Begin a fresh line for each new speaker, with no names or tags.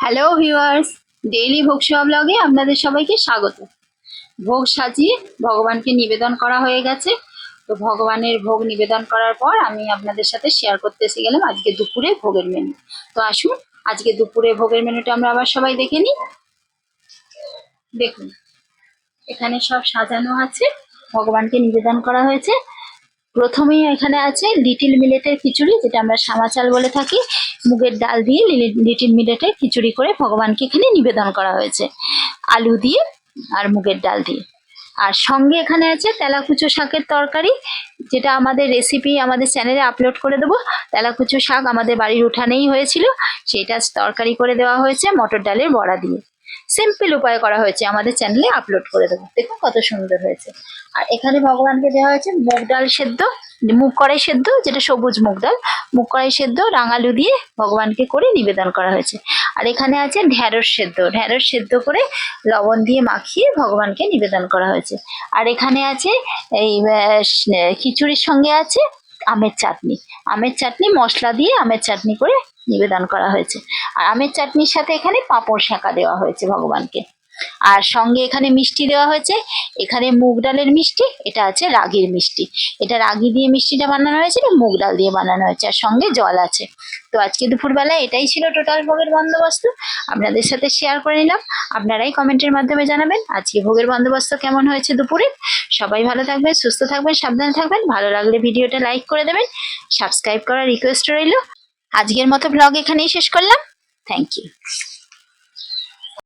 Hello viewers, daily ভোগ সেবা ব্লগে আপনাদের সবাইকে স্বাগত। ভোগ সাজিয়ে ভগবানকে নিবেদন করা হয়ে গেছে। তো ভগবানের ভোগ নিবেদন করার পর আমি আপনাদের সাথে শেয়ার করতে এসে গেলাম আজকে দুপুরে ভোগের মেনু। তো আসুন আজকে দুপুরে ভোগের মেনুটা আমরা আবার সবাই দেখে নিই। দেখুন, এখানে সব সাজানো আছে, ভগবানকে নিবেদন করা হয়েছে। প্রথমেই এখানে আছে লিটিল মিলেটের খিচুড়ি, যেটা আমরা সামা চাল বলে থাকি। মুগের ডাল দিয়ে লিটিল মিলেটের খিচুড়ি করে ভগবানকে এখানে নিবেদন করা হয়েছে, আলু দিয়ে আর মুগের ডাল দিয়ে। আর সঙ্গে এখানে আছে তেলাকুচো শাকের তরকারি, যেটা আমাদের রেসিপি আমাদের চ্যানেলে আপলোড করে দেবো। তেলাকুচো শাক আমাদের বাড়ির উঠানেই হয়েছিল, সেটা তরকারি করে দেওয়া হয়েছে মটর ডালের বড়া দিয়ে। সিম্পল উপায় করা হয়েছে, আমাদের চ্যানেলে আপলোড করে দেবো। দেখুন কত সুন্দর হয়েছে। আর এখানে ভগবানকে দেওয়া হয়েছে মুগ ডাল সেদ্ধ, মুগ কড়াই সেদ্ধ, যেটা সবুজ মুগ ডাল, মুগ কড়াই সেদ্ধ রাঙালু দিয়ে ভগবানকে করে নিবেদন করা হয়েছে। আর এখানে আছে ঢ্যাঁড়স সেদ্ধ, ঢ্যাঁড়স সেদ্ধ করে লবণ দিয়ে মাখিয়ে ভগবানকে নিবেদন করা হয়েছে। আর এখানে আছে এই খিচুড়ির সঙ্গে আছে আমের চাটনি, আমের চাটনি মশলা দিয়ে আমের চাটনি করে নিবেদন করা হয়েছে। আর আমের চাটনির সাথে এখানে পাঁপড় শাঁকা দেওয়া হয়েছে ভগবানকে। আর সঙ্গে এখানে মিষ্টি দেওয়া হয়েছে, এখানে মুগ ডালের মিষ্টি, এটা আছে রাগির মিষ্টি। এটা রাগি দিয়ে মিষ্টিটা বানানো হয়েছে, এটা মুগ ডাল দিয়ে বানানো হয়েছে, আর সঙ্গে জল আছে। তো আজকে দুপুরবেলা এটাই ছিল টোটাল ভোগের বন্দোবস্ত, আপনাদের সাথে শেয়ার করে নিলাম। আপনারাই কমেন্টের মাধ্যমে জানাবেন আজকে ভোগের বন্দোবস্ত কেমন হয়েছে দুপুরে। সবাই ভালো থাকবেন, সুস্থ থাকবেন, সাবধানে থাকবেন। ভালো লাগলে ভিডিওটা লাইক করে দেবেন, সাবস্ক্রাইব করার রিকোয়েস্ট রইল। আজকের মতো ব্লগ এখানেই শেষ করলাম। Thank you.